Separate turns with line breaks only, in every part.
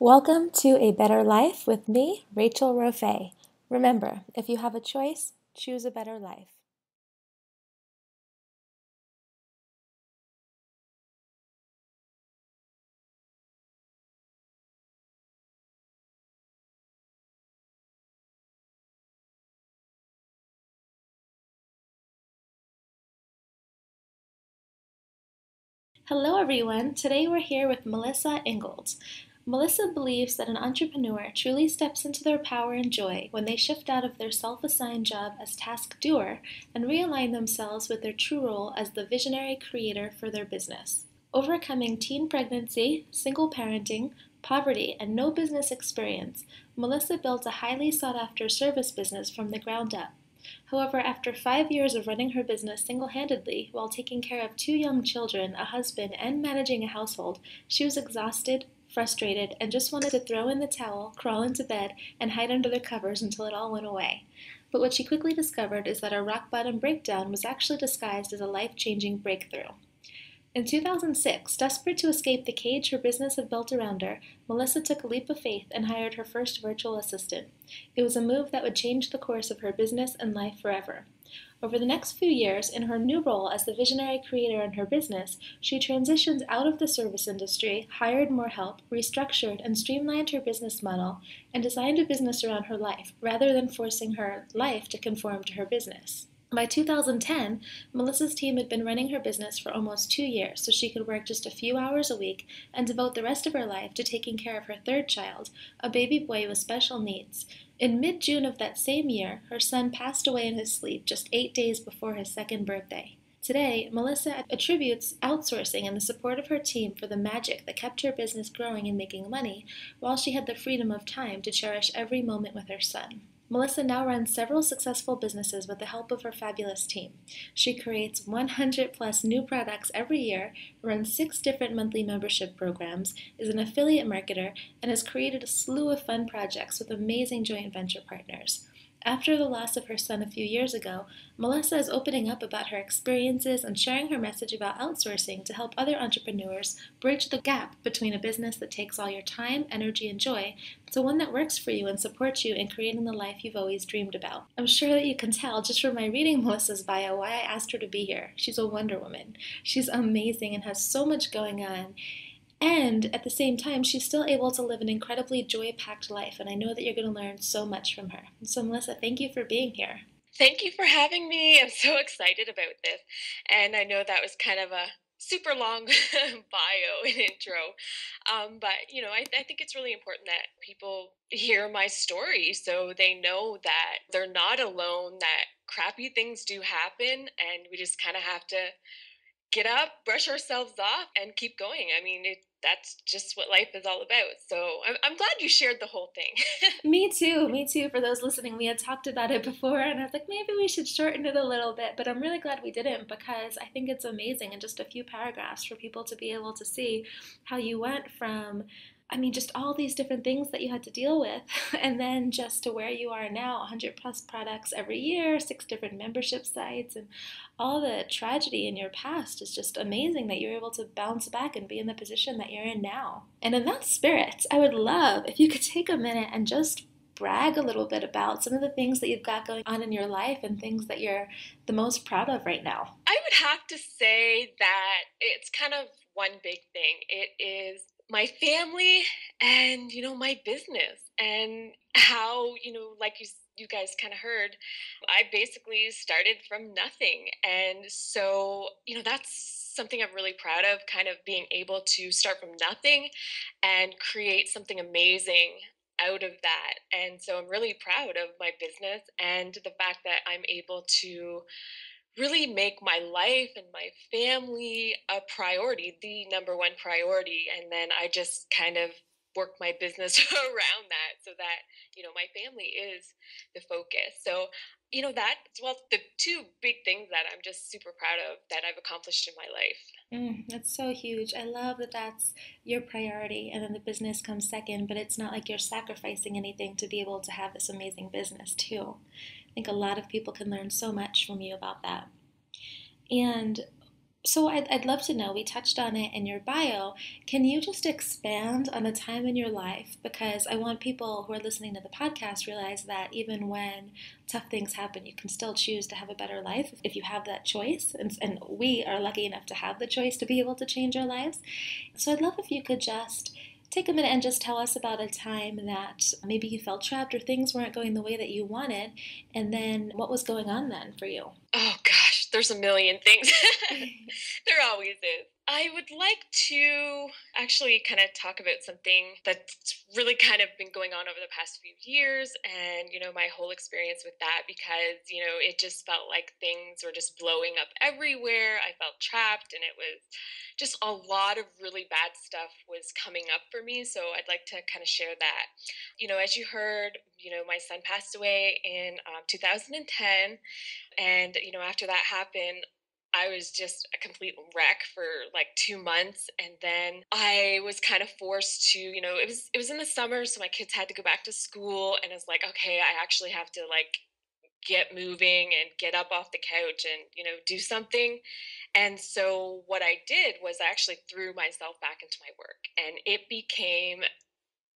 Welcome to A Better Life with me, Rachel Rofe. Remember, if you have a choice, choose a better life. Hello everyone, today we're here with Melissa Ingold. Melissa believes that an entrepreneur truly steps into their power and joy when they shift out of their self-assigned job as task doer and realign themselves with their true role as the visionary creator for their business. Overcoming teen pregnancy, single parenting, poverty, and no business experience, Melissa built a highly sought-after service business from the ground up. However, after 5 years of running her business single-handedly while taking care of 2 young children, a husband, and managing a household, she was exhausted, frustrated, and just wanted to throw in the towel, crawl into bed, and hide under the covers until it all went away. But what she quickly discovered is that a rock-bottom breakdown was actually disguised as a life-changing breakthrough. In 2006, desperate to escape the cage her business had built around her, Melissa took a leap of faith and hired her first virtual assistant. It was a move that would change the course of her business and life forever. Over the next few years, in her new role as the visionary creator in her business, she transitioned out of the service industry, hired more help, restructured and streamlined her business model, and designed a business around her life, rather than forcing her life to conform to her business. By 2010, Melissa's team had been running her business for almost 2 years, so she could work just a few hours a week and devote the rest of her life to taking care of her third child, a baby boy with special needs. In mid-June of that same year, her son passed away in his sleep just 8 days before his second birthday. Today, Melissa attributes outsourcing and the support of her team for the magic that kept her business growing and making money, while she had the freedom of time to cherish every moment with her son. Melissa now runs several successful businesses with the help of her fabulous team. She creates 100 plus new products every year, runs 6 different monthly membership programs, is an affiliate marketer, and has created a slew of fun projects with amazing joint venture partners. After the loss of her son a few years ago, Melissa is opening up about her experiences and sharing her message about outsourcing to help other entrepreneurs bridge the gap between a business that takes all your time, energy, and joy to one that works for you and supports you in creating the life you've always dreamed about. I'm sure that you can tell just from my reading Melissa's bio why I asked her to be here. She's a Wonder Woman. She's amazing and has so much going on. And at the same time, she's still able to live an incredibly joy-packed life, and I know that you're going to learn so much from her. So, Melissa, thank you for being here.
Thank you for having me. I'm so excited about this. And I know that was kind of a super long bio and intro. But I think it's really important that people hear my story so they know that they're not alone, that crappy things do happen, and we just kind of have to get up, brush ourselves off, and keep going. I mean, that's just what life is all about. So I'm glad you shared the whole thing.
Me too, me too. For those listening, we had talked about it before, and I was like, maybe we should shorten it a little bit, but I'm really glad we didn't because I think it's amazing in just a few paragraphs for people to be able to see how you went from just all these different things that you had to deal with, and then just to where you are now 100 plus products every year, 6 different membership sites, and all the tragedy in your past is just amazing that you're able to bounce back and be in the position that you're in now. And in that spirit, I would love if you could take a minute and just brag a little bit about some of the things that you've got going on in your life and things that you're the most proud of right now.
I would have to say that it's kind of one big thing. It is my family and my business and how you guys kind of heard, I basically started from nothing. And so that's something I'm really proud of, kind of being able to start from nothing and create something amazing out of that. And so I'm really proud of my business and the fact that I'm able to really make my life and my family a priority, the number one priority. And then I just kind of work my business around that so that, my family is the focus. So, the 2 big things that I'm just super proud of that I've accomplished in my life.
That's so huge. I love that that's your priority and then the business comes second, but it's not like you're sacrificing anything to be able to have this amazing business too. I think a lot of people can learn so much from you about that. And So I'd love to know, we touched on it in your bio. Can you just expand on a time in your life? Because I want people who are listening to the podcast realize that even when tough things happen, you can still choose to have a better life if you have that choice. And we are lucky enough to have the choice to be able to change our lives. So I'd love if you could just take a minute and just tell us about a time that maybe you felt trapped or things weren't going the way that you wanted, and then what was going on then for you.
Oh gosh, there's a million things. There always is. I would like to actually kind of talk about something that's really kind of been going on over the past few years and, my whole experience with that because, it just felt like things were just blowing up everywhere. I felt trapped and it was just a lot of really bad stuff was coming up for me. So I'd like to kind of share that. As you heard, my son passed away in 2010, and, after that happened, I was just a complete wreck for like 2 months. And then I was kind of forced to, it was in the summer, so my kids had to go back to school. And it's like, okay, I actually have to like get moving and get up off the couch and, do something. And so what I did was I actually threw myself back into my work. And it became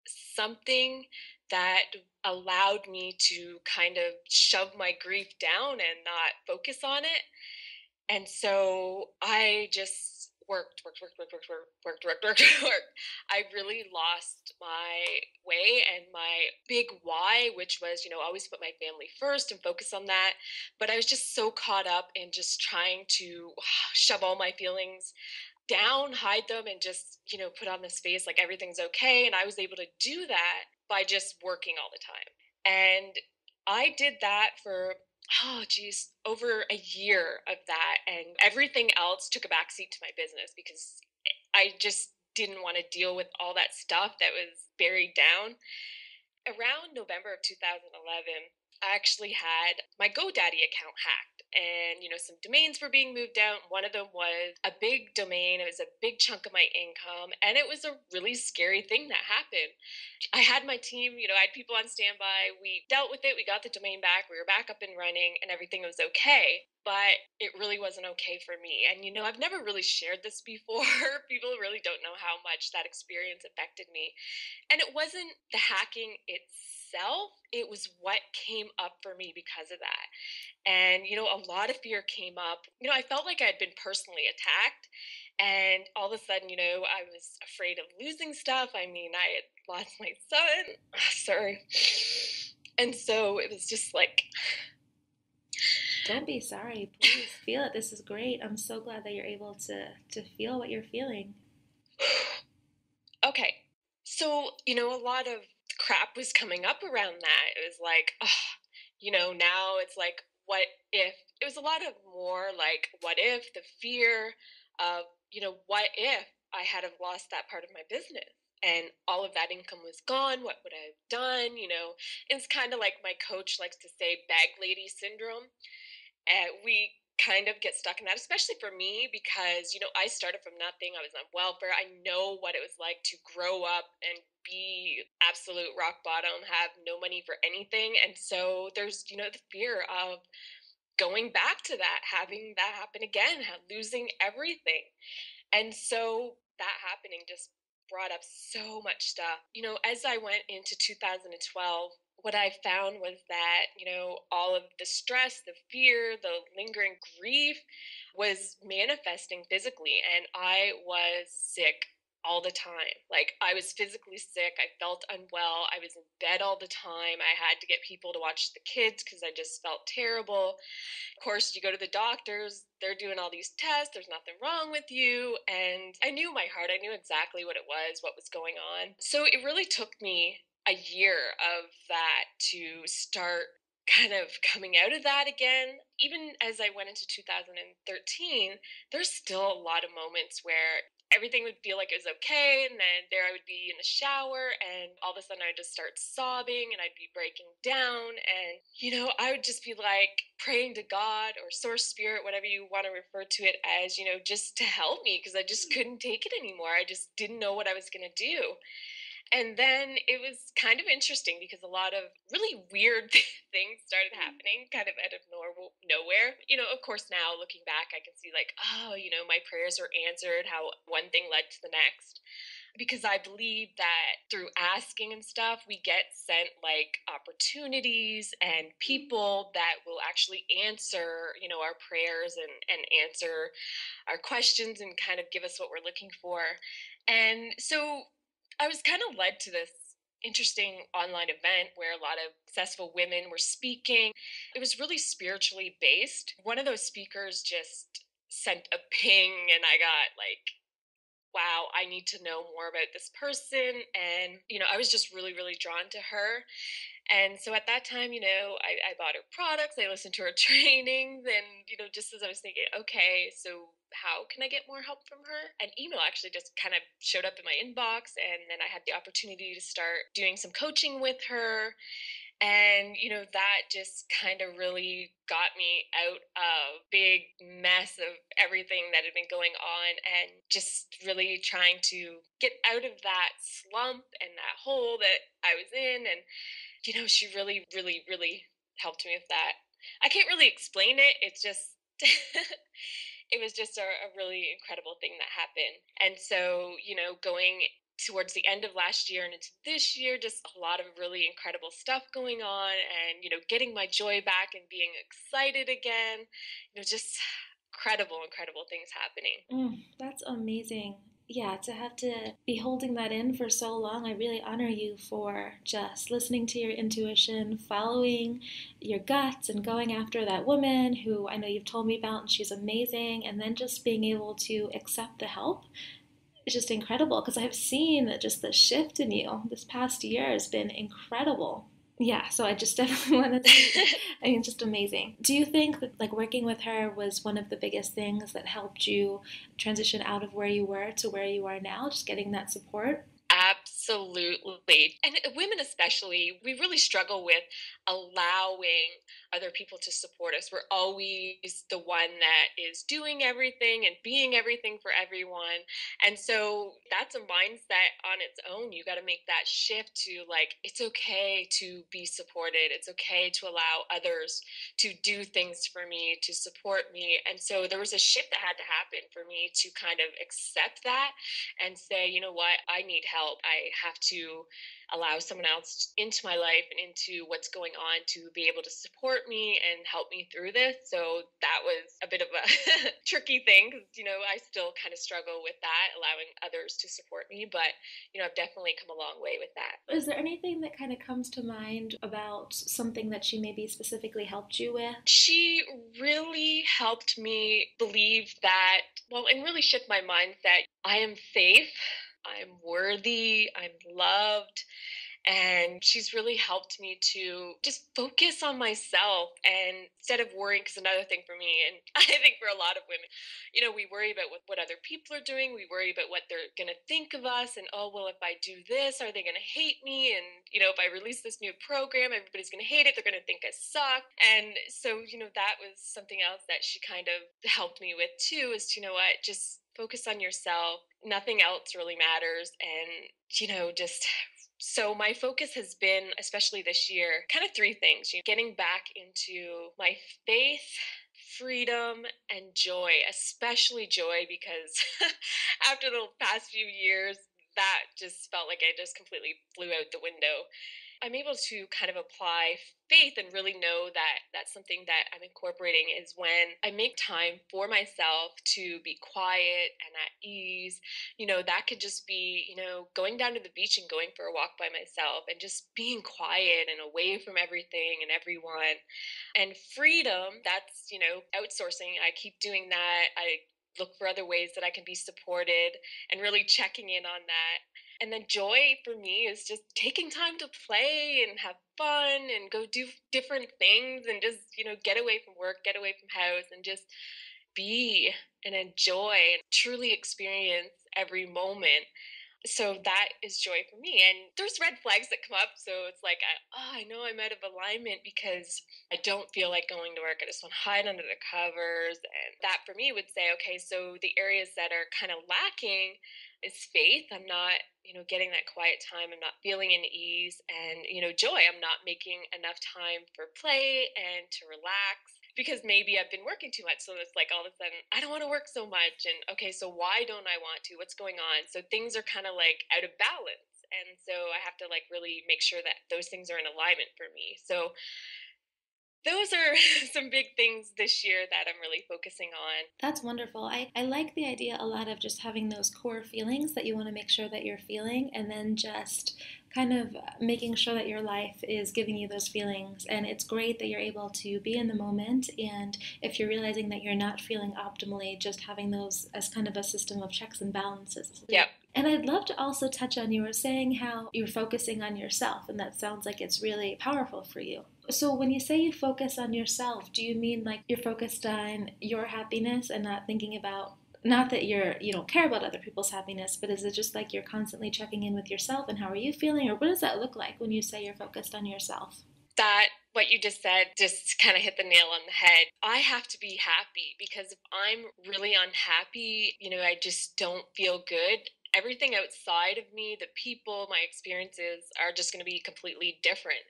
something that allowed me to kind of shove my grief down and not focus on it. And so I just worked. I really lost my way and my big why, which was, always put my family first and focus on that. But I was just so caught up in just trying to shove all my feelings down, hide them, and just, put on this face like everything's okay. And I was able to do that by just working all the time. And I did that for, oh, geez, over a year of that. And everything else took a backseat to my business because I just didn't want to deal with all that stuff that was buried down. Around November of 2011, I actually had my GoDaddy account hacked, and some domains were being moved out. One of them was a big domain. It was a big chunk of my income, and it was a really scary thing that happened. I had my team, I had people on standby. We dealt with it. We got the domain back. We were back up and running, and everything was okay. But it really wasn't okay for me. And, I've never really shared this before. People really don't know how much that experience affected me. And it wasn't the hacking itself, it was what came up for me because of that. And, a lot of fear came up. I felt like I had been personally attacked. And all of a sudden, I was afraid of losing stuff. I mean, I had lost my son. Sorry. And so it was just like,
Don't be sorry. Please feel it. This is great. I'm so glad that you're able to feel what you're feeling.
okay. So, a lot of crap was coming up around that. It was like, oh, now it's like, what if? It was a lot of more like, what if, the fear of, what if I had have lost that part of my business? And all of that income was gone. What would I have done? It's kind of like my coach likes to say, bag lady syndrome. We kind of get stuck in that, especially for me, because, I started from nothing. I was on welfare. I know what it was like to grow up and be absolute rock bottom, have no money for anything. And so there's, the fear of going back to that, having that happen again, losing everything. And so that happening just brought up so much stuff. As I went into 2012, what I found was that, all of the stress, the fear, the lingering grief was manifesting physically. And I was sick all the time. Like, I was physically sick. I felt unwell. I was in bed all the time. I had to get people to watch the kids because I just felt terrible. Of course, you go to the doctors, they're doing all these tests, there's nothing wrong with you. And I knew my heart, I knew exactly what it was, what was going on. So it really took me a year of that to start kind of coming out of that again. Even as I went into 2013, there's still a lot of moments where everything would feel like it was okay, and then there I would be in the shower and all of a sudden I'd just start sobbing and I'd be breaking down. And I would just be like praying to God or source spirit, whatever you want to refer to it as, just to help me because I just couldn't take it anymore. I just didn't know what I was going to do. And then it was kind of interesting because a lot of really weird things started happening kind of out of nowhere. Of course, now looking back, I can see like, oh, my prayers were answered, how one thing led to the next. Because I believe that through asking and stuff, we get sent like opportunities and people that will actually answer, our prayers and answer our questions and kind of give us what we're looking for. And so I was kind of led to this interesting online event where a lot of successful women were speaking. It was really spiritually based. One of those speakers just sent a ping, and I got like, wow, I need to know more about this person. And, I was just really, really drawn to her. And so at that time, I bought her products, I listened to her trainings, and, just as I was thinking, okay, so how can I get more help from her? An email actually just kind of showed up in my inbox, and then I had the opportunity to start doing some coaching with her. And, that just kind of really got me out of big mess of everything that had been going on and just really trying to get out of that slump and that hole that I was in. And she really, really, really helped me with that. I can't really explain it. It's just, it was just a really incredible thing that happened. And so, going towards the end of last year and into this year, just a lot of really incredible stuff going on and, getting my joy back and being excited again, just incredible, incredible things happening.
That's amazing. Yeah, to have to be holding that in for so long, I really honor you for just listening to your intuition, following your guts, and going after that woman who I know you've told me about, and she's amazing, and then just being able to accept the help is just incredible because I've seen that just the shift in you this past year has been incredible. Yeah, so I just definitely want to say, I mean, just amazing. Do you think that like working with her was one of the biggest things that helped you transition out of where you were to where you are now, just getting that support?
Absolutely. And women, especially, we really struggle with allowing other people to support us. We're always the one that is doing everything and being everything for everyone. And so that's a mindset on its own. You got to make that shift to like, it's okay to be supported. It's okay to allow others to do things for me, to support me. And so there was a shift that had to happen for me to kind of accept that and say, you know what, I need help. I have to allow someone else into my life and into what's going on to be able to support me and help me through this. So that was a bit of a tricky thing because, I still kind of struggle with that, allowing others to support me. But, I've definitely come a long way with that.
Is there anything that kind of comes to mind about something that she maybe specifically helped you with?
She really helped me believe that, well, and really shift my mindset. I am safe. I'm worthy. I'm loved. And she's really helped me to just focus on myself and instead of worrying, because another thing for me, and I think for a lot of women, we worry about what other people are doing. We worry about what they're going to think of us. And, oh, well, if I do this, are they going to hate me? And, if I release this new program, everybody's going to hate it. They're going to think I suck. And so, that was something else that she kind of helped me with too is, what, just focus on yourself. Nothing else really matters. And, just so my focus has been, especially this year, kind of three things. Getting back into my faith, freedom, and joy, especially joy, because after the past few years, that just felt like I just completely flew out the window. I'm able to kind of apply faith and really know that that's something that I'm incorporating is when I make time for myself to be quiet and at ease. That could just be, going down to the beach and going for a walk by myself and just being quiet and away from everything and everyone. And freedom, that's, outsourcing. I keep doing that. I look for other ways that I can be supported and really checking in on that. And then joy for me is just taking time to play and have fun and go do different things and just, get away from work, get away from house and just be and enjoy and truly experience every moment. So that is joy for me. And there's red flags that come up. So it's like, I know I'm out of alignment because I don't feel like going to work. I just want to hide under the covers. And that for me would say, okay, so the areas that are kind of lacking is faith. I'm not, getting that quiet time. I'm not feeling in ease and, joy. I'm not making enough time for play and to relax because maybe I've been working too much. So it's like all of a sudden, I don't want to work so much. And okay, so why don't I want to? What's going on? So things are kind of like out of balance. And so I have to like really make sure that those things are in alignment for me. So those are some big things this year that I'm really focusing on.
That's wonderful. I like the idea a lot of just having those core feelings that you want to make sure that you're feeling, and then just kind of making sure that your life is giving you those feelings. And it's great that you're able to be in the moment. And if you're realizing that you're not feeling optimally, just having those as kind of a system of checks and balances.
Yep.
And I'd love to also touch on, you were saying how you're focusing on yourself, and that sounds like it's really powerful for you. So when you say you focus on yourself, do you mean like you're focused on your happiness and not thinking about, not that you don't care about other people's happiness, but is it just like you're constantly checking in with yourself and how are you feeling, or what does that look like when you say you're focused on yourself?
That what you just said just kind of hit the nail on the head. I have to be happy because if I'm really unhappy, I just don't feel good. Everything outside of me, the people, my experiences are just going to be completely different.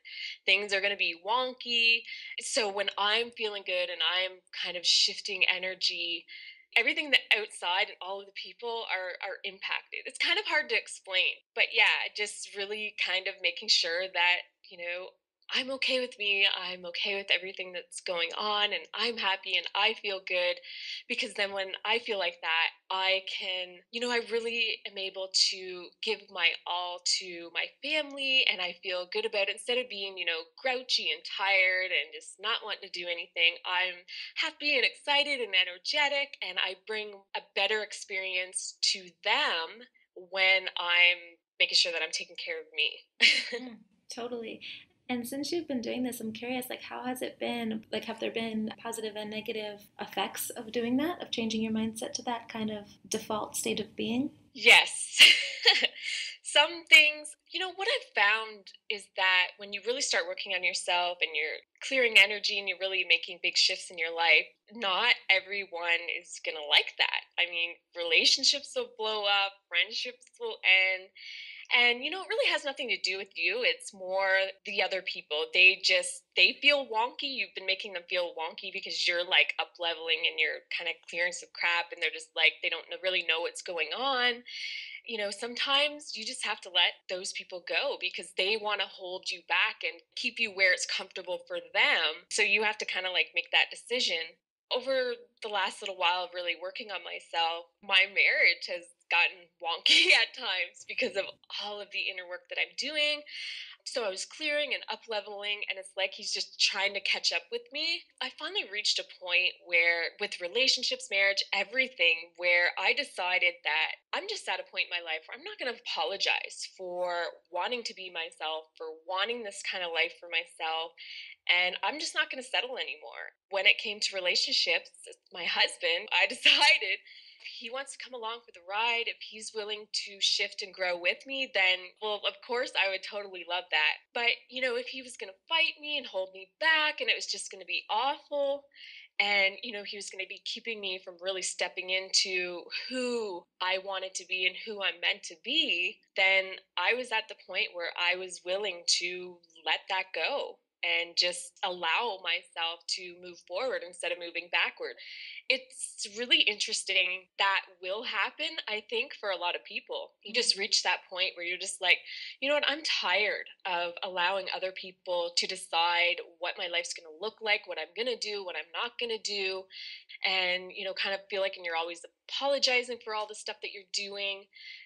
Things are going to be wonky. So when I'm feeling good and I'm kind of shifting energy, everything that outside and all of the people are impacted. It's kind of hard to explain. But yeah, just really kind of making sure that, you know, I'm okay with me. I'm okay with everything that's going on, and I'm happy and I feel good because then when I feel like that, I can, I really am able to give my all to my family and I feel good about it instead of being, grouchy and tired and just not wanting to do anything. I'm happy and excited and energetic, and I bring a better experience to them when I'm making sure that I'm taking care of me.
Mm, totally. And since you've been doing this, I'm curious, like, how has it been? Like, have there been positive and negative effects of doing that, of changing your mindset to that kind of default state of being?
Yes. Some things, what I've found is that when you really start working on yourself and you're clearing energy and you're really making big shifts in your life, not everyone is going to like that. I mean, relationships will blow up, friendships will end, and it really has nothing to do with you. It's more the other people. They feel wonky. You've been making them feel wonky because you're like up leveling and you're kind of clearing some crap, and they're just like they don't really know what's going on. Sometimes you just have to let those people go because they want to hold you back and keep you where it's comfortable for them. So you have to kind of like make that decision. Over the last little while of really working on myself, my marriage has gotten wonky at times because of all of the inner work that I'm doing. So I was clearing and up leveling, and it's like he's just trying to catch up with me. I finally reached a point where, with relationships, marriage, everything, where I decided that I'm just at a point in my life where I'm not going to apologize for wanting to be myself, for wanting this kind of life for myself. And I'm just not going to settle anymore. When it came to relationships, my husband, I decided if he wants to come along for the ride, if he's willing to shift and grow with me, then, well, of course, I would totally love that. But, if he was going to fight me and hold me back and it was just going to be awful, and, he was going to be keeping me from really stepping into who I wanted to be and who I'm meant to be, then I was at the point where I was willing to let that go and just allow myself to move forward instead of moving backward. It's really interesting. That will happen, I think, for a lot of people. You just reach that point where you're just like, you know what, I'm tired of allowing other people to decide what my life's going to look like, what I'm going to do, what I'm not going to do, and kind of feel like, and you're always apologizing for all the stuff that you're doing,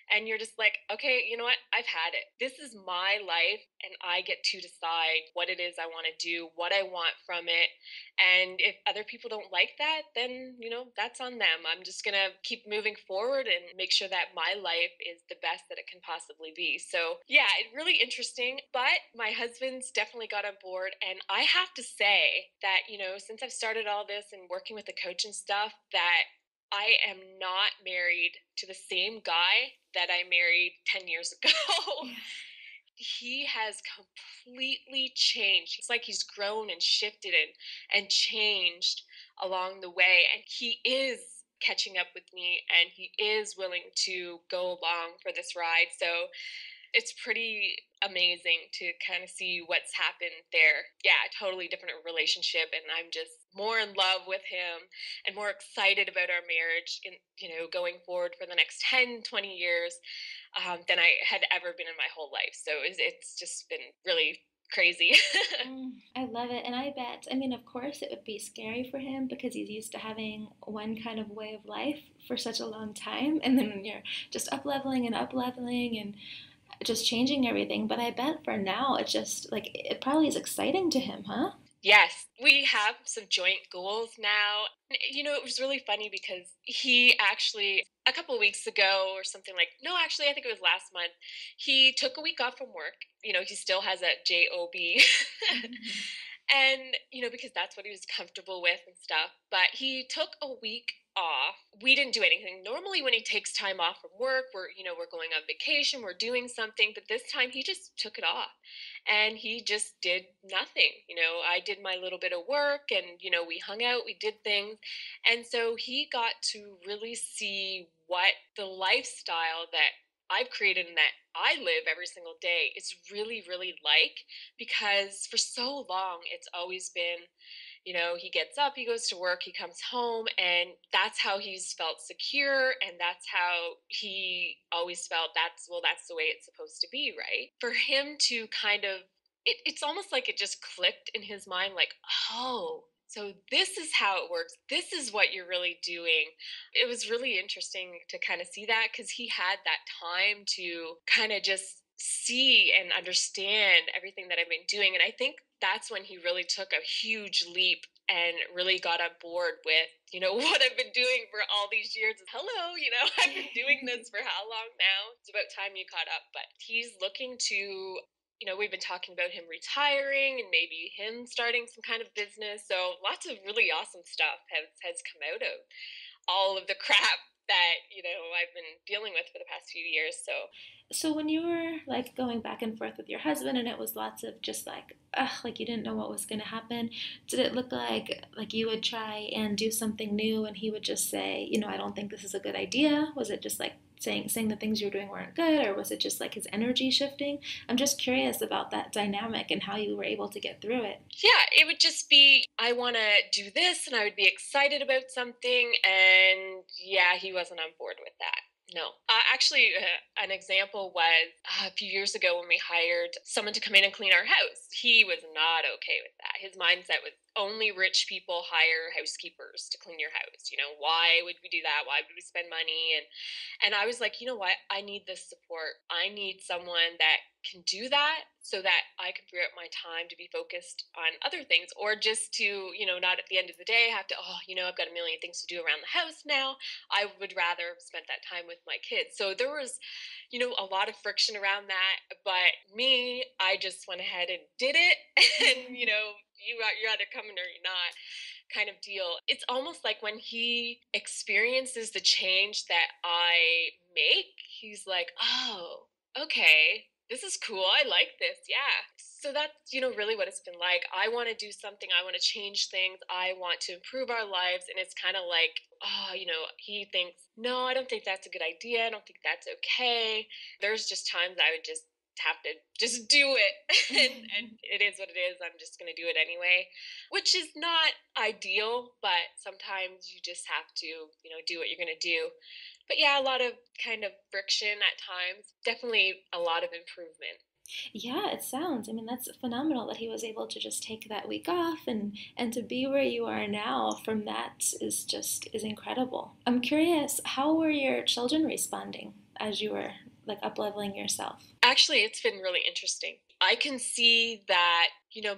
and you're just like, okay, you know what, I've had it. This is my life and I get to decide what it is I want to do, what I want from it. And if other people don't like that, then that's on them. I'm just gonna keep moving forward and make sure that my life is the best that it can possibly be. So yeah, it's really interesting. But my husband's definitely got on board, and I have to say that since I've started all this and working with the coach and stuff, that I am not married to the same guy that I married 10 years ago.
Yeah.
He has completely changed. It's like he's grown and shifted and changed along the way. And he is catching up with me and he is willing to go along for this ride. So it's pretty amazing to kind of see what's happened there. Yeah, totally different relationship, and I'm just more in love with him and more excited about our marriage in, going forward for the next 10, 20 years, than I had ever been in my whole life. So it's just been really crazy.
I love it. And I bet, I mean, of course, it would be scary for him because he's used to having one kind of way of life for such a long time. And then you're just up leveling and just changing everything. But I bet for now, it's just like, it probably is exciting to him, huh?
Yes, we have some joint goals now. It was really funny because he actually, a couple of weeks ago or something like, no, actually, I think it was last month, he took a week off from work. He still has a job. And, because that's what he was comfortable with and stuff. But he took a week off. We didn't do anything. Normally when he takes time off from work, we're going on vacation, we're doing something, but this time he just took it off and he just did nothing. I did my little bit of work and, we hung out, we did things. And so he got to really see what the lifestyle that I've created and that I live every single day is really, really like, because for so long it's always been, he gets up, he goes to work, he comes home, and that's how he's felt secure. And that's how he always felt that's the way it's supposed to be, right? For him to kind of, it's almost like it just clicked in his mind like, oh, so this is how it works. This is what you're really doing. It was really interesting to kind of see that because he had that time to kind of just see and understand everything that I've been doing. And I think that's when he really took a huge leap and really got on board with, what I've been doing for all these years. Hello, I've been doing this for how long now? It's about time you caught up. But he's looking to, we've been talking about him retiring and maybe him starting some kind of business. So lots of really awesome stuff has come out of all of the crap that, I've been dealing with for the past few years. So
So when you were like going back and forth with your husband and it was lots of just like ugh, like you didn't know what was going to happen, did it look like you would try and do something new and he would just say, I don't think this is a good idea? Was it just like saying the things you were doing weren't good, or was it just like his energy shifting? I'm just curious about that dynamic and how you were able to get through it.
yeah, it would just be, I want to do this and I would be excited about something. And yeah, he wasn't on board with that. No. Actually, an example was a few years ago when we hired someone to come in and clean our house. He was not okay with that. His mindset was only rich people hire housekeepers to clean your house. Why would we do that? Why would we spend money? And I was like, you know what? I need this support. I need someone that can do that so that I can free up my time to be focused on other things, or just to, not at the end of the day have to, oh, I've got a million things to do around the house now. I would rather have spent that time with my kids. So there was, a lot of friction around that. But me, I just went ahead and did it. And, you're either coming or you're not kind of deal. It's almost like when he experiences the change that I make, he's like, oh, okay, this is cool. I like this. Yeah. So that's, really what it's been like. I want to do something. I want to change things. I want to improve our lives. And it's kind of like, oh, he thinks, no, I don't think that's a good idea. I don't think that's okay. There's just times I would just have to just do it. And it is what it is. I'm just going to do it anyway, which is not ideal, but sometimes you just have to, do what you're going to do. But yeah, a lot of kind of friction at times, definitely a lot of improvement.
Yeah, it sounds. I mean, that's phenomenal that he was able to just take that week off and to be where you are now from that is incredible. I'm curious, how were your children responding as you were like up leveling yourself?
Actually, it's been really interesting. I can see that,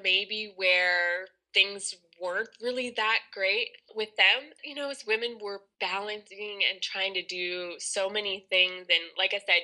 maybe where things weren't really that great with them, as women were balancing and trying to do so many things. And like I said,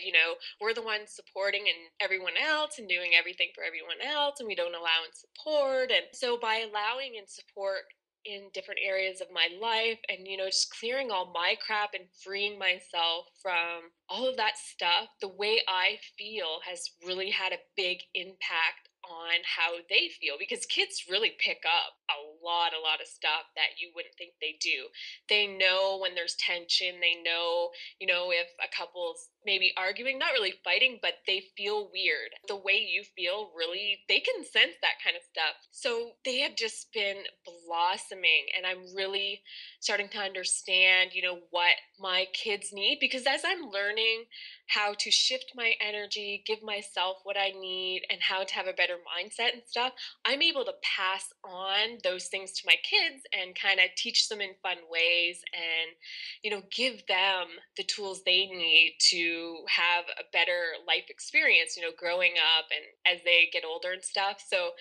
we're the ones supporting and everyone else and doing everything for everyone else, and we don't allow and support. And so by allowing and support in different areas of my life and, just clearing all my crap and freeing myself from all of that stuff, the way I feel has really had a big impact on how they feel because kids really pick up a lot of stuff that you wouldn't think they do. They know when there's tension, they know, if a couple's maybe arguing, not really fighting, but they feel weird. The way you feel, really, they can sense that kind of stuff. So they have just been blossoming, and I'm really starting to understand, what my kids need because as I'm learning how to shift my energy, give myself what I need, and how to have a better mindset and stuff, I'm able to pass on those things to my kids and kind of teach them in fun ways and, give them the tools they need to have a better life experience, growing up and as they get older and stuff. So,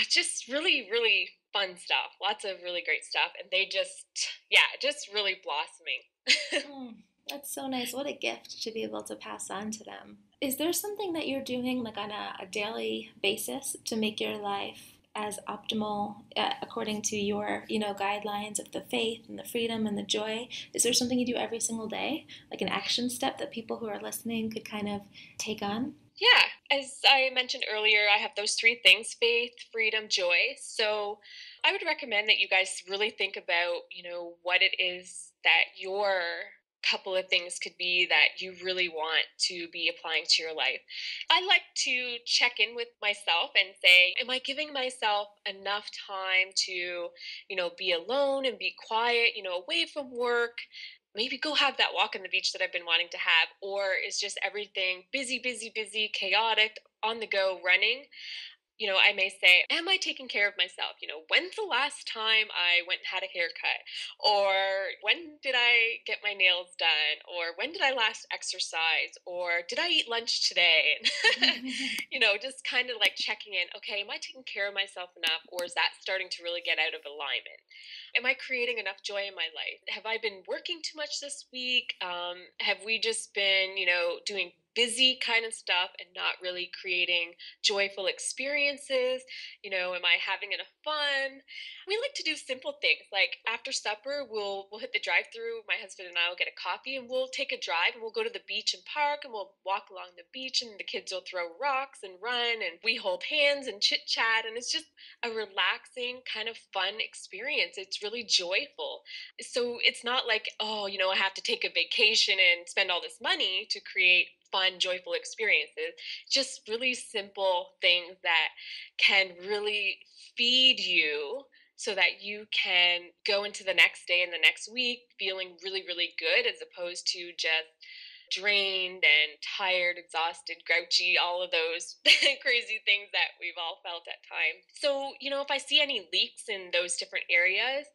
just really, really fun stuff. Lots of really great stuff. And they just, yeah, just really blossoming.
Mm, that's so nice. What a gift to be able to pass on to them. Is there something that you're doing like on a daily basis to make your life as optimal according to your, guidelines of the faith and the freedom and the joy? Is there something you do every single day, like an action step that people who are listening could kind of take on?
Yeah, as I mentioned earlier, I have those three things: faith, freedom, joy. So I would recommend that you guys really think about, what it is that your couple of things could be that you really want to be applying to your life. I like to check in with myself and say, am I giving myself enough time to, be alone and be quiet, away from work? Maybe go have that walk on the beach that I've been wanting to have, or is just everything busy, busy, busy, chaotic, on the go, running? I may say, am I taking care of myself? When's the last time I went and had a haircut? Or when did I get my nails done? Or when did I last exercise? Or did I eat lunch today? And, just kind of like checking in, okay, am I taking care of myself enough? Or is that starting to really get out of alignment? Am I creating enough joy in my life? Have I been working too much this week? Have we just been, doing busy kind of stuff and not really creating joyful experiences? Am I having enough fun? We like to do simple things like after supper, we'll hit the drive-through. My husband and I will get a coffee and we'll take a drive and we'll go to the beach and park and we'll walk along the beach and the kids will throw rocks and run and we hold hands and chit chat and it's just a relaxing kind of fun experience. It's really joyful. So it's not like, oh, I have to take a vacation and spend all this money to create fun, joyful experiences. Just really simple things that can really feed you so that you can go into the next day and the next week feeling really, really good as opposed to just drained and tired, exhausted, grouchy, all of those crazy things that we've all felt at times. So, if I see any leaks in those different areas,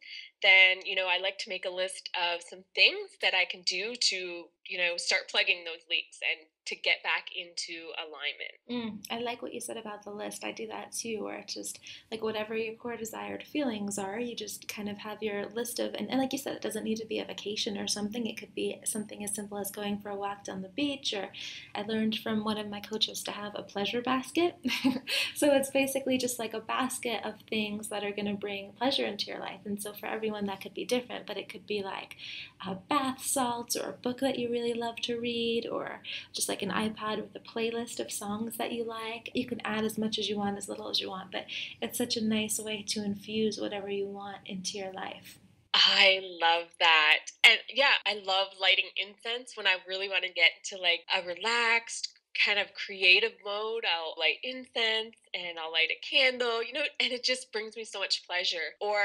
then, I like to make a list of some things that I can do to, start plugging those leaks and to get back into alignment.
I like what you said about the list. I do that too, where it's just like whatever your core desired feelings are, you just kind of have your list of, and like you said, it doesn't need to be a vacation or something. It could be something as simple as going for a walk down the beach, or I learned from one of my coaches to have a pleasure basket. So it's basically just like a basket of things that are going to bring pleasure into your life. And so for everyone, that could be different, but it could be like bath salts or a book that you really love to read, or just like an iPad with a playlist of songs that you like. You can add as much as you want, as little as you want, but it's such a nice way to infuse whatever you want into your life.
I love that. And yeah, I love lighting incense when I really want to get into like a relaxed, kind of creative mode. I'll light incense and I'll light a candle, and it just brings me so much pleasure. Or,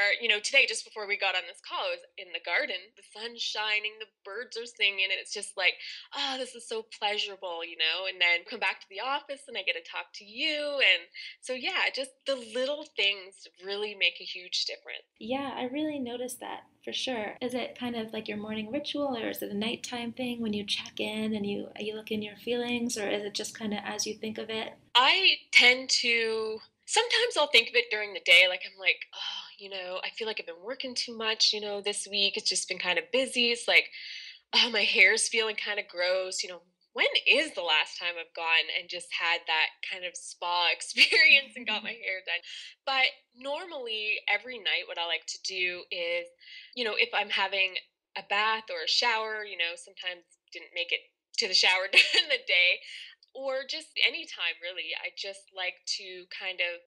today, just before we got on this call, I was in the garden, the sun's shining, the birds are singing, and it's just like, oh, this is so pleasurable, and then come back to the office and I get to talk to you. And so, yeah, just the little things really make a huge difference.
Yeah, I really noticed that for sure. Is it kind of like your morning ritual, or is it a nighttime thing when you check in and you look in your feelings, or is it just kind of as you think of it?
I tend to sometimes I'll think of it during the day. Like I'm like, oh, I feel like I've been working too much, this week. It's just been kind of busy. It's like, oh, my hair's feeling kind of gross, when is the last time I've gone and just had that kind of spa experience and got my hair done? But normally, every night, what I like to do is, if I'm having a bath or a shower, sometimes didn't make it to the shower during the day, or just anytime really. I just like to kind of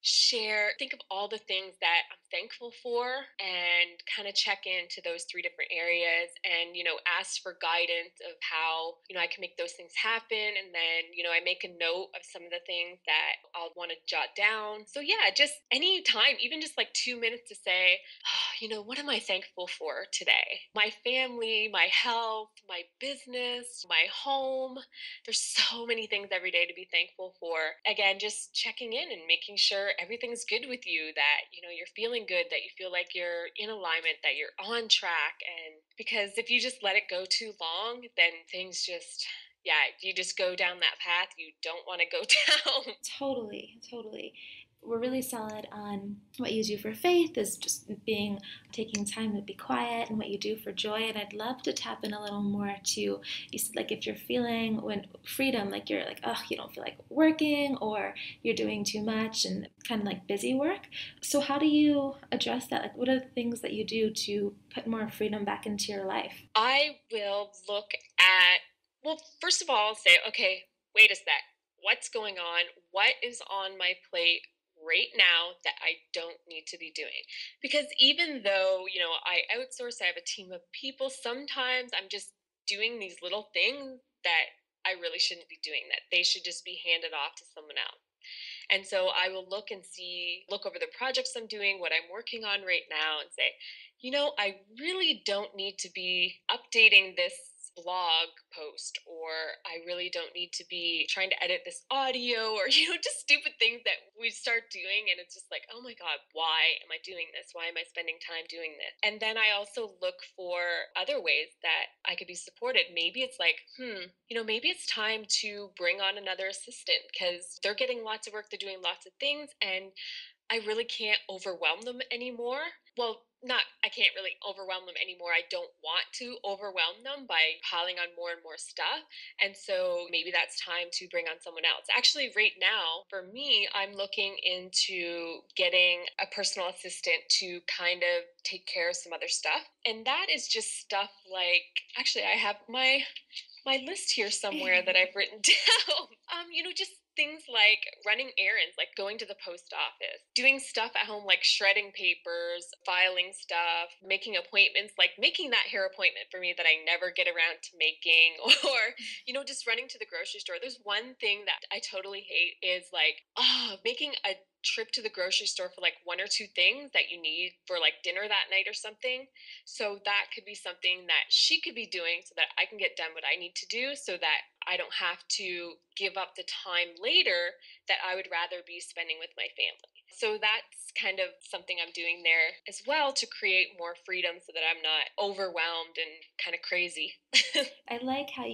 think of all the things that I'm thankful for and kind of check into those three different areas and, ask for guidance of how, I can make those things happen. And then, I make a note of some of the things that I'll want to jot down. So, yeah, just any time, even just like 2 minutes to say, what am I thankful for today? My family, my health, my business, my home. There's so many things every day to be thankful for. Again, just checking in and making sure everything's good with you, that, you're feeling good, that you feel like you're in alignment, that you're on track. And because if you just let it go too long, then things just, yeah, you just go down that path you don't want to go down.
Totally, totally. We're really solid on what you do for faith is just being taking time to be quiet, and what you do for joy. And I'd love to tap in a little more to you said, like, if you're feeling when freedom, like you're like, oh, you don't feel like working, or you're doing too much and kind of like busy work. So how do you address that? Like, what are the things that you do to put more freedom back into your life?
I will look at, well, first of all, I'll say, okay, wait a sec. What's going on? What is on my plate right now that I don't need to be doing? Because even though, I outsource, I have a team of people, sometimes I'm just doing these little things that I really shouldn't be doing, that they should just be handed off to someone else. And so I will look over the projects I'm doing, what I'm working on right now, and say, I really don't need to be updating this blog post, or I really don't need to be trying to edit this audio, or, just stupid things that we start doing. And it's just like, oh my God, why am I doing this? Why am I spending time doing this? And then I also look for other ways that I could be supported. Maybe it's like, maybe it's time to bring on another assistant because they're getting lots of work, they're doing lots of things, and I really can't overwhelm them anymore. Well, not I can't really overwhelm them anymore. I don't want to overwhelm them by piling on more and more stuff. And so maybe that's time to bring on someone else. Actually, right now, for me, I'm looking into getting a personal assistant to kind of take care of some other stuff. And that is just stuff like, actually, I have my list here somewhere that I've written down. Just things like running errands, like going to the post office, doing stuff at home, like shredding papers, filing stuff, making appointments, like making that hair appointment for me that I never get around to making, or, just running to the grocery store. There's one thing that I totally hate is like, making a trip to the grocery store for like one or two things that you need for like dinner that night or something. So that could be something that she could be doing so that I can get done what I need to do, so that I don't have to give up the time later that I would rather be spending with my family. So that's kind of something I'm doing there as well, to create more freedom so that I'm not overwhelmed and kind of crazy.
I like how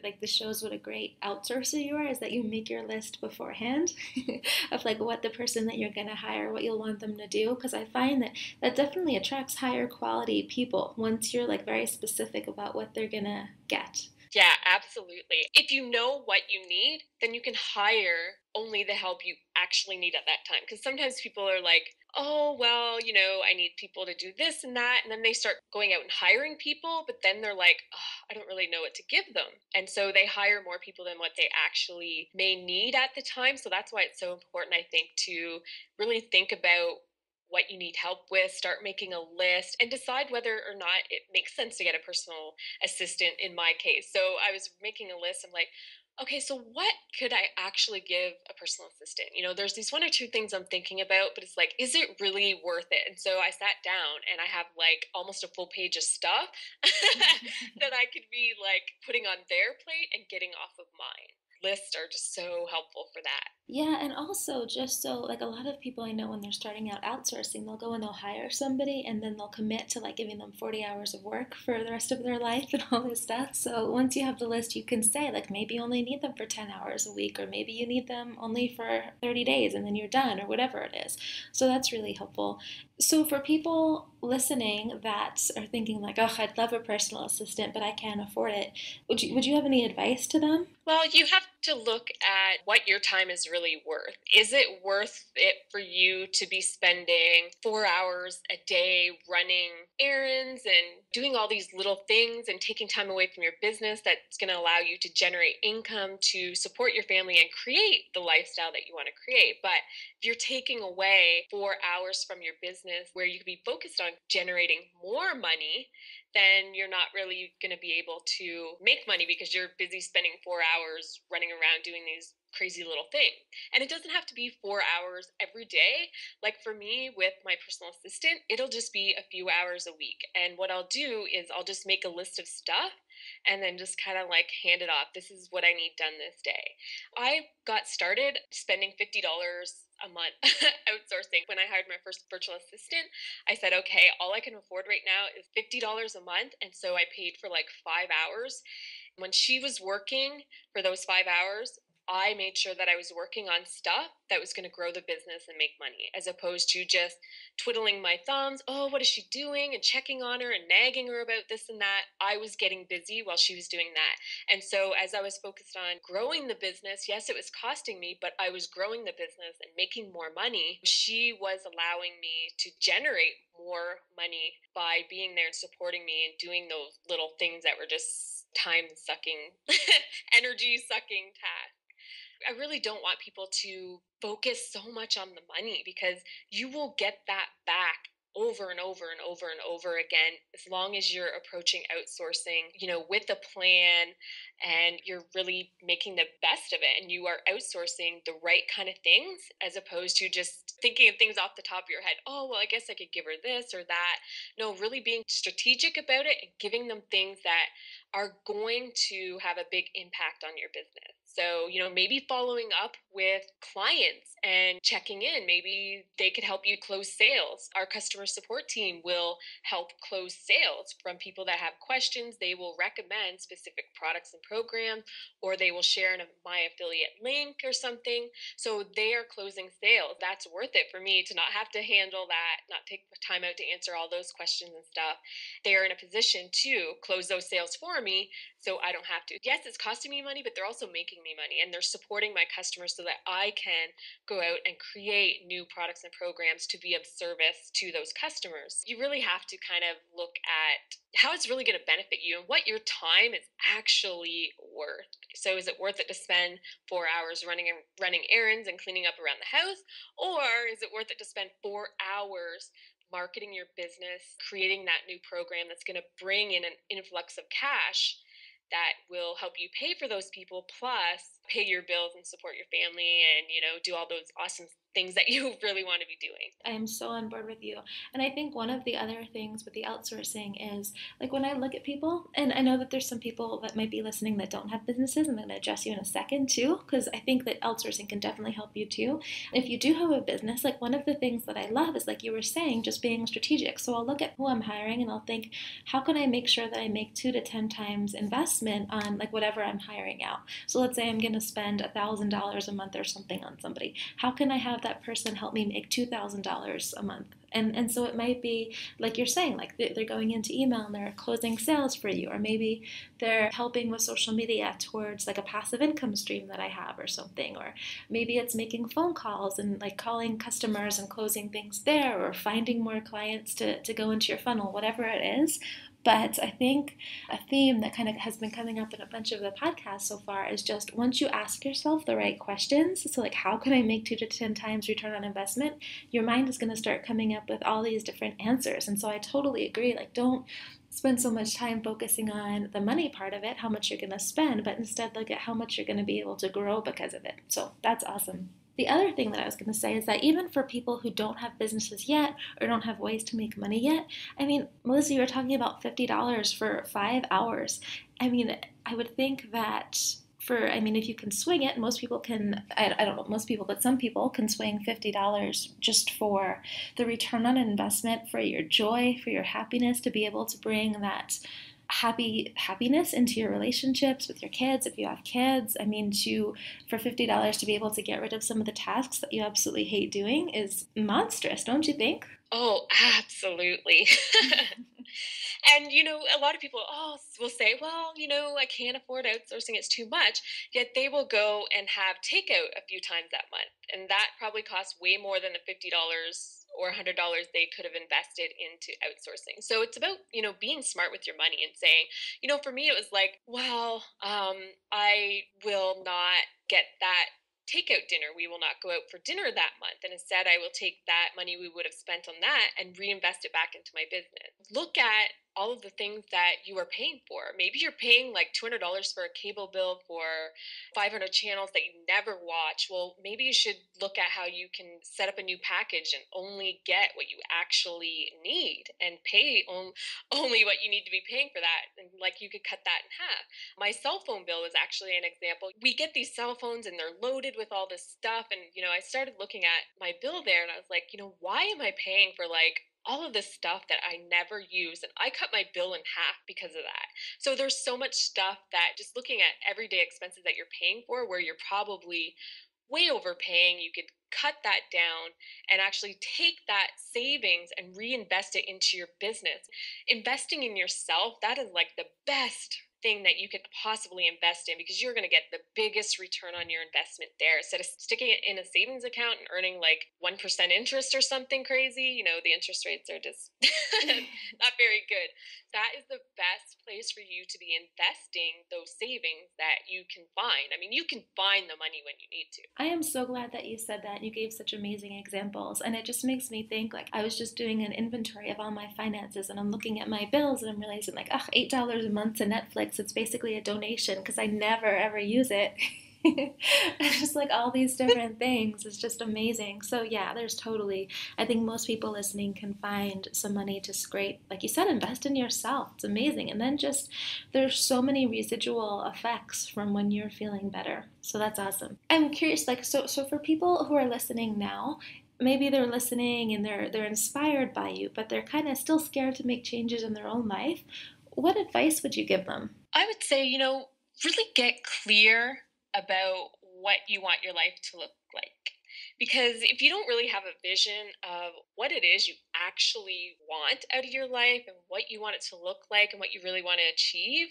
like this shows what a great outsourcer you are, is that you make your list beforehand of like what the person that you're going to hire, what you'll want them to do. Because I find that that definitely attracts higher quality people once you're like very specific about what they're going to get.
Yeah, absolutely. If you know what you need, then you can hire only the help you actually need at that time. Because sometimes people are like, oh, well, I need people to do this and that. And then they start going out and hiring people, but then they're like, oh, I don't really know what to give them. And so they hire more people than what they actually may need at the time. So that's why it's so important, I think, to really think about what you need help with, start making a list, and decide whether or not it makes sense to get a personal assistant in my case. So I was making a list. I'm like, okay, so what could I actually give a personal assistant? There's these one or two things I'm thinking about, but it's like, is it really worth it? And so I sat down and I have like almost a full page of stuff that I could be like putting on their plate and getting off of mine. lists are just so helpful for that.
Yeah, and also just so like a lot of people I know when they're starting out outsourcing, they'll go and they'll hire somebody and then they'll commit to like giving them 40 hours of work for the rest of their life and all this stuff. So once you have the list, you can say like maybe you only need them for 10 hours a week or maybe you need them only for 30 days and then you're done or whatever it is. So that's really helpful. So for people listening that are thinking like, "Oh, I'd love a personal assistant, but I can't afford it." Would you have any advice to them?
Well, you have to look at what your time is really worth. Is it worth it for you to be spending 4 hours a day running errands and doing all these little things and taking time away from your business that's going to allow you to generate income to support your family and create the lifestyle that you want to create? But if you're taking away 4 hours from your business where you could be focused on generating more money, then you're not really going to be able to make money because you're busy spending 4 hours running around doing these crazy little things. And it doesn't have to be 4 hours every day. Like for me with my personal assistant, it'll just be a few hours a week. And what I'll do is I'll just make a list of stuff and then just kind of like hand it off. This is what I need done this day. I got started spending $50 a month outsourcing. When I hired my first virtual assistant, I said, okay, all I can afford right now is $50 a month. And so I paid for like 5 hours. When she was working for those 5 hours, I made sure that I was working on stuff that was going to grow the business and make money, as opposed to just twiddling my thumbs. Oh, what is she doing? And checking on her and nagging her about this and that. I was getting busy while she was doing that. And so, as I was focused on growing the business, yes, it was costing me, but I was growing the business and making more money. She was allowing me to generate more money by being there and supporting me and doing those little things that were just time sucking, energy sucking tasks. I really don't want people to focus so much on the money because you will get that back over and over and over and over again as long as you're approaching outsourcing, with a plan and you're really making the best of it and you are outsourcing the right kind of things as opposed to just thinking of things off the top of your head. Oh, well, I guess I could give her this or that. No, really being strategic about it and giving them things that are going to have a big impact on your business. So, maybe following up with clients and checking in. Maybe they could help you close sales. Our customer support team will help close sales from people that have questions. They will recommend specific products and programs, or they will share my affiliate link or something. So they are closing sales. That's worth it for me to not have to handle that, not take the time out to answer all those questions and stuff. They are in a position to close those sales for me so I don't have to. Yes, it's costing me money, but they're also making me money and they're supporting my customers so that I can go out and create new products and programs to be of service to those customers. You really have to kind of look at how it's really going to benefit you and what your time is actually worth. So is it worth it to spend 4 hours running errands and cleaning up around the house, or is it worth it to spend 4 hours marketing your business, creating that new program that's going to bring in an influx of cash that will help you pay for those people plus pay your bills and support your family and do all those awesome things that you really want to be doing.
I am so on board with you. And I think one of the other things with the outsourcing is like when I look at people, and I know that there's some people that might be listening that don't have businesses, and I'm going to address you in a second too, because I think that outsourcing can definitely help you too. If you do have a business, like one of the things that I love is like you were saying, just being strategic. So I'll look at who I'm hiring and I'll think, how can I make sure that I make 2 to 10 times investment on like whatever I'm hiring out? So let's say I'm going to spend $1,000 a month or something on somebody. How can I have that person help me make $2,000 a month? And so it might be like you're saying, like they're going into email and they're closing sales for you, or maybe they're helping with social media towards like a passive income stream that I have or something, or maybe it's making phone calls and like calling customers and closing things there, or finding more clients to go into your funnel, whatever it is. But I think a theme that kind of has been coming up in a bunch of the podcasts so far is just once you ask yourself the right questions, so like how can I make 2 to 10 times return on investment, your mind is going to start coming up with all these different answers. And so I totally agree. Like don't spend so much time focusing on the money part of it, how much you're going to spend, but instead look at how much you're going to be able to grow because of it. So that's awesome. The other thing that I was going to say is that even for people who don't have businesses yet or don't have ways to make money yet, I mean, Melissa, you were talking about $50 for 5 hours. I mean, I would think that for, I mean, if you can swing it, most people can, I don't know, most people, but some people can swing $50 just for the return on investment, for your joy, for your happiness, to be able to bring that happiness into your relationships with your kids if you have kids. I mean, to for $50 to be able to get rid of some of the tasks that you absolutely hate doing is monstrous, don't you think?
Oh, absolutely. And a lot of people will say, well, I can't afford outsourcing, it's too much. Yet they will go and have takeout a few times that month. And that probably costs way more than the $50 or $100 they could have invested into outsourcing. So it's about, being smart with your money and saying, for me, it was like, well, I will not get that takeout dinner. We will not go out for dinner that month. And instead, I will take that money we would have spent on that and reinvest it back into my business. Look at all of the things that you are paying for. Maybe you're paying like $200 for a cable bill for 500 channels that you never watch. Well, maybe you should look at how you can set up a new package and only get what you actually need and pay only what you need to be paying for that. And like you could cut that in half. My cell phone bill was actually an example. We get these cell phones and they're loaded with all this stuff. And, I started looking at my bill there and I was like, why am I paying for like all of this stuff that I never use? And I cut my bill in half because of that. So there's so much stuff that just looking at everyday expenses that you're paying for where you're probably way overpaying, you could cut that down and actually take that savings and reinvest it into your business. Investing in yourself, that is like the best thing that you could possibly invest in because you're going to get the biggest return on your investment there instead of sticking it in a savings account and earning like 1% interest or something crazy. The interest rates are just not very good. That is the best place for you to be investing those savings that you can find. I mean, you can find the money when you need to.
I am so glad that you said that. You gave such amazing examples. And it just makes me think like I was just doing an inventory of all my finances and I'm looking at my bills and I'm realizing like, oh, $8 a month to Netflix. It's basically a donation because I never ever use it. Just like all these different things is just amazing. So yeah, there's totally, I think most people listening can find some money to scrape, like you said, invest in yourself. It's amazing. And then just there's so many residual effects from when you're feeling better. So that's awesome. I'm curious, like so for people who are listening now, maybe they're listening and they're inspired by you, but they're kind of still scared to make changes in their own life. What advice would you give them?
I would say, really get clear about what you want your life to look like. Because if you don't really have a vision of what it is you actually want out of your life and what you want it to look like and what you really want to achieve,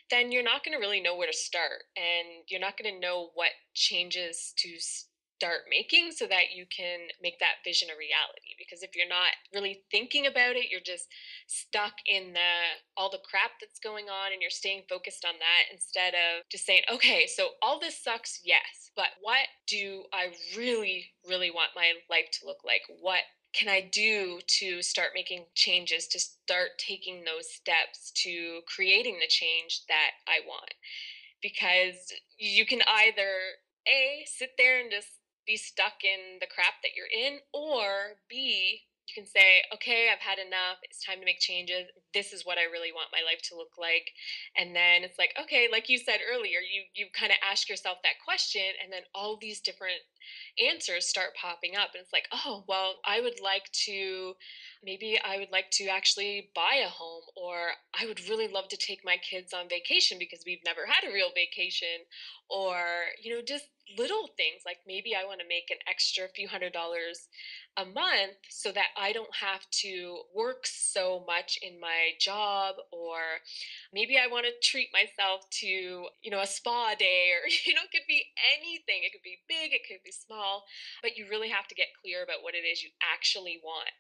then you're not going to really know where to start. And you're not going to know what changes to start making so that you can make that vision a reality. Because if you're not really thinking about it, you're just stuck in the all the crap that's going on and you're staying focused on that instead of just saying, okay, so all this sucks, yes, but what do I really want my life to look like? What can I do to start making changes, to start taking those steps to creating the change that I want? Because you can either A, sit there and just be stuck in the crap that you're in, or B, you can say, okay, I've had enough. It's time to make changes. This is what I really want my life to look like. And then it's like, okay, like you said earlier, you kind of ask yourself that question, and then all these different answers start popping up. And it's like, oh, well, maybe I would like to actually buy a home, or I would really love to take my kids on vacation because we've never had a real vacation, or, just little things like maybe I want to make an extra few $100s a month so that I don't have to work so much in my job, or maybe I want to treat myself to, a spa day, or, it could be anything. It could be big, it could be small, but you really have to get clear about what it is you actually want.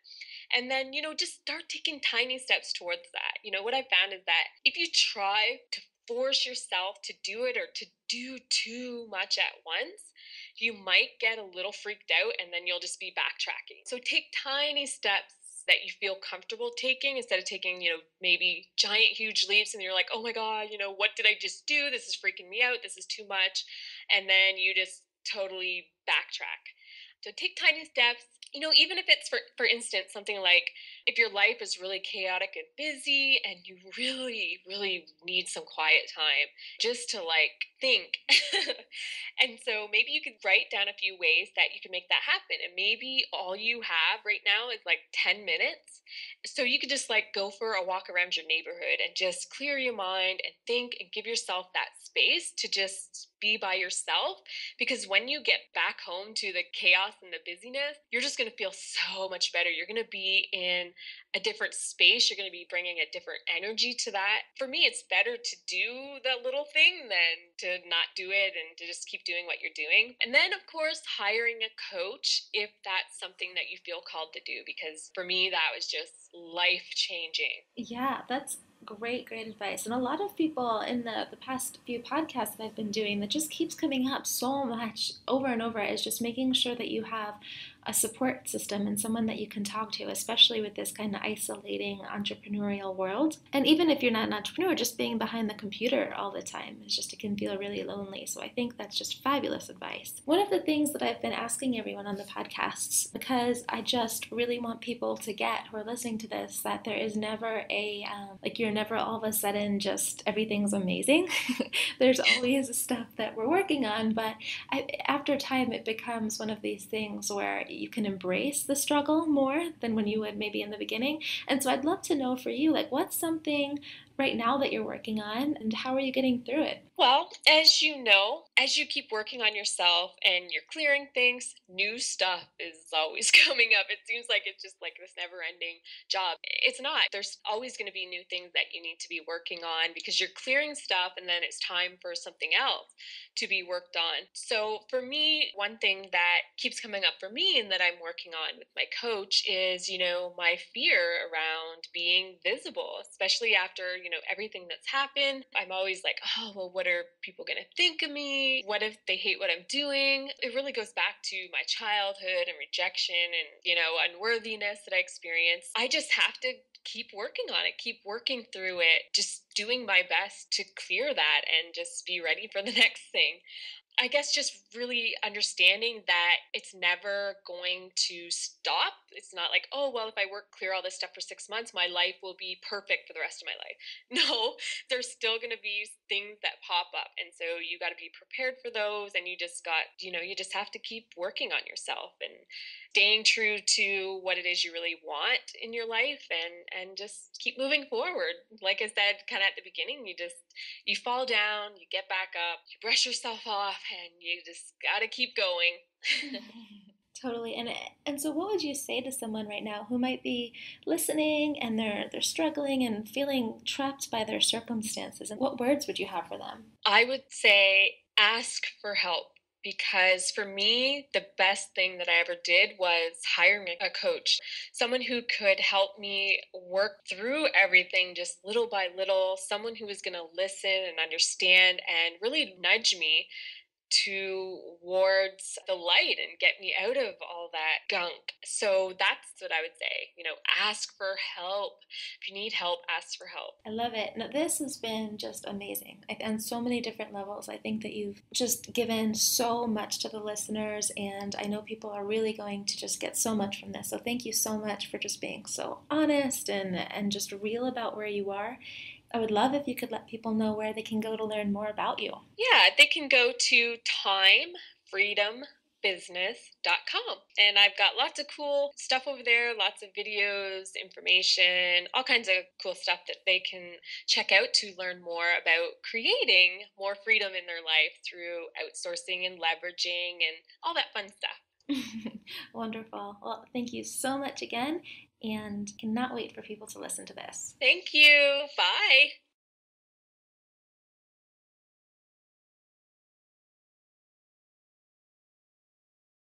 And then, just start taking tiny steps towards that. What I found is that if you try to force yourself to do it or to do too much at once, you might get a little freaked out and then you'll just be backtracking. So take tiny steps that you feel comfortable taking instead of taking, maybe giant, huge leaps and you're like, oh my God, what did I just do? This is freaking me out. This is too much. And then you just totally backtrack. So take tiny steps, Even if it's for instance something like if your life is really chaotic and busy and you really really need some quiet time just to like think. And so maybe you could write down a few ways that you can make that happen, and maybe all you have right now is like 10 minutes, so you could just like go for a walk around your neighborhood and just clear your mind and think and give yourself that space to just be by yourself, because when you get back home to the chaos and the busyness, you're just going to feel so much better. You're going to be in a different space. You're going to be bringing a different energy to that. For me, it's better to do the little thing than to not do it and to just keep doing what you're doing. And then, of course, hiring a coach if that's something that you feel called to do, because for me, that was just life changing.
Yeah, that's great advice. And a lot of people in the past few podcasts that I've been doing that just keeps coming up so much over and over is just making sure that you have a support system and someone that you can talk to, especially with this kind of isolating entrepreneurial world. And even if you're not an entrepreneur, just being behind the computer all the time is just, it can feel really lonely. So I think that's just fabulous advice. One of the things that I've been asking everyone on the podcasts, because I just really want people to get who are listening to this, that there is never like you're never all of a sudden just everything's amazing. There's always stuff that we're working on, but after time it becomes one of these things where you can embrace the struggle more than when you would maybe in the beginning. And so I'd love to know for you, like, what's something right now that you're working on and how are you getting through it?
Well, as you know, as you keep working on yourself and you're clearing things, new stuff is always coming up. It seems like it's just like this never ending job. It's not. There's always going to be new things that you need to be working on because you're clearing stuff and then it's time for something else to be worked on. So, for me, one thing that keeps coming up for me and that I'm working on with my coach is, my fear around being visible, especially after, everything that's happened. I'm always like, oh, well, what are people going to think of me? What if they hate what I'm doing? It really goes back to my childhood and rejection and, unworthiness that I experienced. I just have to keep working on it, keep working through it, just doing my best to clear that and just be ready for the next thing. I guess just really understanding that it's never going to stop. It's not like, oh, well, if I work clear all this stuff for 6 months, my life will be perfect for the rest of my life. No, there's still going to be things that pop up. And so you got to be prepared for those. And you just have to keep working on yourself and staying true to what it is you really want in your life, and just keep moving forward. Like I said, kind of at the beginning, you fall down, you get back up, you brush yourself off, and you just got to keep going.
Totally. And so what would you say to someone right now who might be listening and they're struggling and feeling trapped by their circumstances? And what words would you have for them?
I would say ask for help, because for me, the best thing that I ever did was hiring a coach, someone who could help me work through everything just little by little, someone who was going to listen and understand and really nudge me towards the light and get me out of all that gunk. So that's what I would say. Ask for help. If you need help, ask for help.
I love it. Now, this has been just amazing on so many different levels. I think that you've just given so much to the listeners, and I know people are really going to just get so much from this. So thank you so much for just being so honest and just real about where you are. I would love if you could let people know where they can go to learn more about you.
Yeah, they can go to timefreedombusiness.com. And I've got lots of cool stuff over there, lots of videos, information, all kinds of cool stuff that they can check out to learn more about creating more freedom in their life through outsourcing and leveraging and all that fun stuff.
Wonderful. Well, thank you so much again, and cannot wait for people to listen to this.
Thank you. Bye.